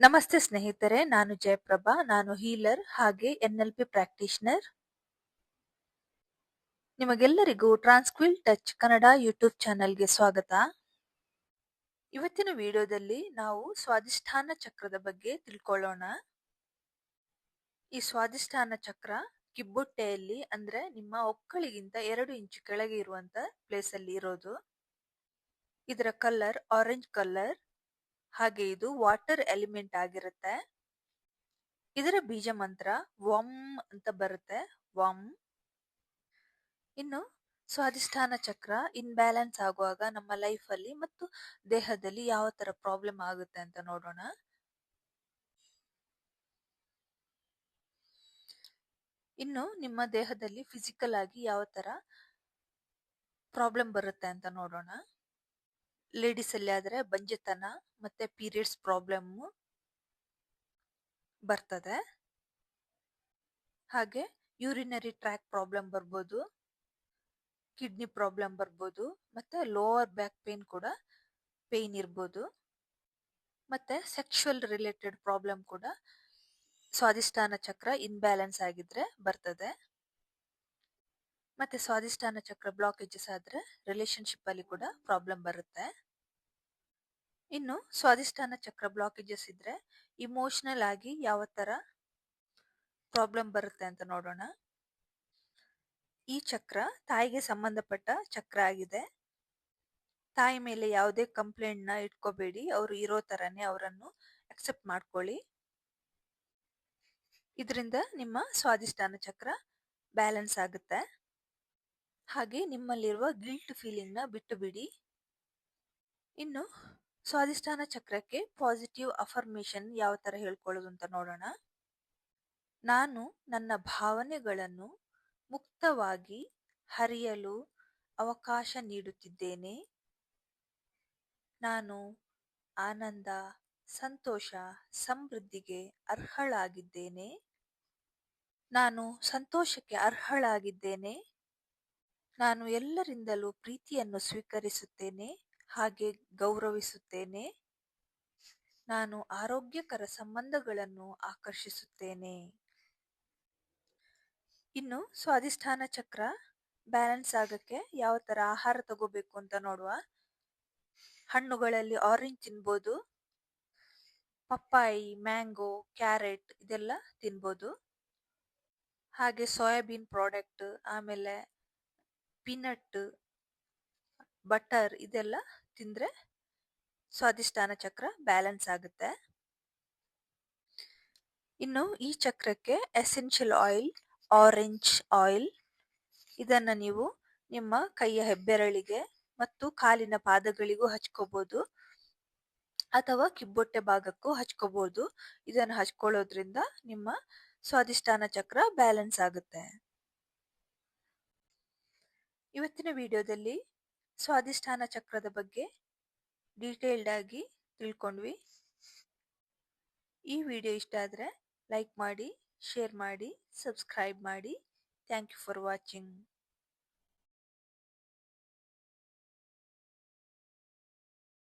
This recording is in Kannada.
ನಮಸ್ತೆ ಸ್ನೇಹಿತರೆ, ನಾನು ಜಯಪ್ರಭಾ. ನಾನು ಹೀಲರ್ ಹಾಗೆ NLP ಪ್ರಾಕ್ಟೀಷನರ್. ನಿಮಗೆಲ್ಲರಿಗೂ ಟ್ರಾನ್ಸ್ಕ್ವಿಲ್ ಟಚ್ ಕನ್ನಡ ಯೂಟ್ಯೂಬ್ ಚಾನೆಲ್ಗೆ ಸ್ವಾಗತ. ಇವತ್ತಿನ ವಿಡಿಯೋದಲ್ಲಿ ನಾವು ಸ್ವಾಧಿಷ್ಠಾನ ಚಕ್ರದ ಬಗ್ಗೆ ತಿಳ್ಕೊಳ್ಳೋಣ. ಈ ಸ್ವಾಧಿಷ್ಠಾನ ಚಕ್ರ ಕಿಬ್ಬೊಟ್ಟೆಯಲ್ಲಿ ಅಂದ್ರೆ ನಿಮ್ಮ ಒಕ್ಕಳಿಗಿಂತ 2 ಇಂಚು ಕೆಳಗೆ ಇರುವಂತ ಪ್ಲೇಸ್ ಅಲ್ಲಿ ಇರೋದು. ಇದರ ಕಲರ್ ಆರೆಂಜ್ ಕಲರ್, ಹಾಗೆ ಇದು ವಾಟರ್ ಎಲಿಮೆಂಟ್ ಆಗಿರುತ್ತೆ. ಇದರ ಬೀಜ ಮಂತ್ರ ವಂ ಅಂತ ಬರುತ್ತೆ, ವಂ. ಇನ್ನು ಸ್ವಾಧಿಷ್ಠಾನ ಚಕ್ರ ಇನ್ಬ್ಯಾಲೆನ್ಸ್ ಆಗುವಾಗ ನಮ್ಮ ಲೈಫ್ ಅಲ್ಲಿ ಮತ್ತು ದೇಹದಲ್ಲಿ ಯಾವ ತರ ಪ್ರಾಬ್ಲಮ್ ಆಗುತ್ತೆ ಅಂತ ನೋಡೋಣ. ಇನ್ನು ನಿಮ್ಮ ದೇಹದಲ್ಲಿ ಫಿಸಿಕಲ್ ಆಗಿ ಯಾವ ತರ ಪ್ರಾಬ್ಲಮ್ ಬರುತ್ತೆ ಅಂತ ನೋಡೋಣ. ಲೇಡೀಸ್ ಅಲ್ಲಿ ಆದ್ರೆ ಬಂಜೆತನ ಮತ್ತೆ ಪೀರಿಯಡ್ಸ್ ಪ್ರಾಬ್ಲಮ್ ಬರ್ತದೆ. ಹಾಗೆ ಯೂರಿನರಿ ಟ್ರ್ಯಾಕ್ ಪ್ರಾಬ್ಲಮ್ ಬರ್ಬೋದು, ಕಿಡ್ನಿ ಪ್ರಾಬ್ಲಮ್ ಬರ್ಬೋದು, ಮತ್ತೆ ಲೋವರ್ ಬ್ಯಾಕ್ ಪೇನ್ ಕೂಡ ಪೇನ್ ಇರ್ಬೋದು, ಮತ್ತೆ ಸೆಕ್ಷುವಲ್ ರಿಲೇಟೆಡ್ ಪ್ರಾಬ್ಲಮ್ ಕೂಡ ಸ್ವಾಧಿಷ್ಠಾನ ಚಕ್ರ ಇನ್ಬ್ಯಾಲೆನ್ಸ್ ಆಗಿದ್ರೆ ಬರ್ತದೆ. ಮತ್ತೆ ಸ್ವಾಧಿಷ್ಠಾನ ಚಕ್ರ ಬ್ಲಾಕೇಜಸ್ ಆದ್ರೆ ರಿಲೇಶನ್ಶಿಪ್ ಅಲ್ಲಿ ಕೂಡ ಪ್ರಾಬ್ಲಮ್ ಬರುತ್ತೆ. ಇನ್ನು ಸ್ವಾಧಿಷ್ಠಾನ ಚಕ್ರ ಬ್ಲಾಕೇಜಸ್ ಇದ್ರೆ ಇಮೋಷನಲ್ ಆಗಿ ಯಾವ ತರ ಪ್ರಾಬ್ಲಮ್ ಬರುತ್ತೆ ಅಂತ ನೋಡೋಣ. ಈ ಚಕ್ರ ತಾಯಿಗೆ ಸಂಬಂಧಪಟ್ಟ ಚಕ್ರ ಆಗಿದೆ. ತಾಯಿ ಮೇಲೆ ಯಾವುದೇ ಕಂಪ್ಲೇಂಟ್ ನ ಇಟ್ಕೋಬೇಡಿ, ಅವರು ಇರೋ ತರನೇ ಅವರನ್ನು ಅಕ್ಸೆಪ್ಟ್ ಮಾಡ್ಕೊಳ್ಳಿ. ಇದರಿಂದ ನಿಮ್ಮ ಸ್ವಾಧಿಷ್ಠಾನ ಚಕ್ರ ಬ್ಯಾಲೆನ್ಸ್ ಆಗುತ್ತೆ. ಹಾಗೆ ನಿಮ್ಮಲ್ಲಿರುವ ಗಿಲ್ಟ್ ಫೀಲಿಂಗ್ ನ ಬಿಟ್ಟು ಬಿಡಿ. ಇನ್ನು ಸ್ವಾಧಿಷ್ಠಾನ ಚಕ್ರಕ್ಕೆ ಪಾಸಿಟಿವ್ ಅಫರ್ಮೇಶನ್ ಯಾವ ತರ ಹೇಳ್ಕೊಳ್ಳೋದು ಅಂತ ನೋಡೋಣ. ನಾನು ನನ್ನ ಭಾವನೆಗಳನ್ನು ಮುಕ್ತವಾಗಿ ಹರಿಯಲು ಅವಕಾಶ ನೀಡುತ್ತಿದ್ದೇನೆ. ನಾನು ಆನಂದ, ಸಂತೋಷ, ಸಮೃದ್ಧಿಗೆ ಅರ್ಹಳಾಗಿದ್ದೇನೆ. ನಾನು ಸಂತೋಷಕ್ಕೆ ಅರ್ಹಳಾಗಿದ್ದೇನೆ. ನಾನು ಎಲ್ಲರಿಂದಲೂ ಪ್ರೀತಿಯನ್ನು ಸ್ವೀಕರಿಸುತ್ತೇನೆ ಹಾಗೆ ಗೌರವಿಸುತ್ತೇನೆ. ನಾನು ಆರೋಗ್ಯಕರ ಸಂಬಂಧಗಳನ್ನು ಆಕರ್ಷಿಸುತ್ತೇನೆ. ಇನ್ನು ಸ್ವಾಧಿಷ್ಠಾನ ಚಕ್ರ ಬ್ಯಾಲೆನ್ಸ್ ಆಗಕ್ಕೆ ಯಾವ ತರ ಆಹಾರ ತಗೋಬೇಕು ಅಂತ ನೋಡುವ. ಹಣ್ಣುಗಳಲ್ಲಿ ಆರೆಂಜ್ ತಿನ್ಬೋದು, ಪಪ್ಪಾಯಿ, ಮ್ಯಾಂಗೋ, ಕ್ಯಾರೆಟ್ ಇದೆಲ್ಲ ತಿನ್ಬೋದು. ಹಾಗೆ ಸೋಯಾಬೀನ್ ಪ್ರಾಡಕ್ಟ್, ಆಮೇಲೆ ಪೀನಟ್, ಬಟರ್ ಇದೆಲ್ಲ ತಿಂದ್ರೆ ಸ್ವಾಧಿಷ್ಠಾನ ಚಕ್ರ ಬ್ಯಾಲೆನ್ಸ್ ಆಗುತ್ತೆ. ಇನ್ನು ಈ ಚಕ್ರಕ್ಕೆ ಎಸೆನ್ಷಿಯಲ್ ಆಯಿಲ್ ಆರೆಂಜ್ ಆಯಿಲ್, ಇದನ್ನ ನೀವು ನಿಮ್ಮ ಕೈಯ ಹೆಬ್ಬೆರಳಿಗೆ ಮತ್ತು ಕಾಲಿನ ಪಾದಗಳಿಗೂ ಹಚ್ಕೋಬಹುದು ಅಥವಾ ಕಿಬ್ಬೊಟ್ಟೆ ಭಾಗಕ್ಕೂ ಹಚ್ಕೋಬಹುದು. ಇದನ್ನು ಹಚ್ಕೊಳ್ಳೋದ್ರಿಂದ ನಿಮ್ಮ ಸ್ವಾಧಿಷ್ಠಾನ ಚಕ್ರ ಬ್ಯಾಲೆನ್ಸ್ ಆಗುತ್ತೆ. ಇವತ್ತಿನ ವಿಡಿಯೋದಲ್ಲಿ ಸ್ವಾಧಿಷ್ಠಾನ ಚಕ್ರದ ಬಗ್ಗೆ ಡೀಟೇಲ್ಡ್ ಆಗಿ ತಿಳ್ಕೊಂಡ್ವಿ. ಈ ವಿಡಿಯೋ ಇಷ್ಟ ಆದ್ರೆ ಲೈಕ್ ಮಾಡಿ, ಶೇರ್ ಮಾಡಿ, ಸಬ್ಸ್ಕ್ರೈಬ್ ಮಾಡಿ. Thank you for watching.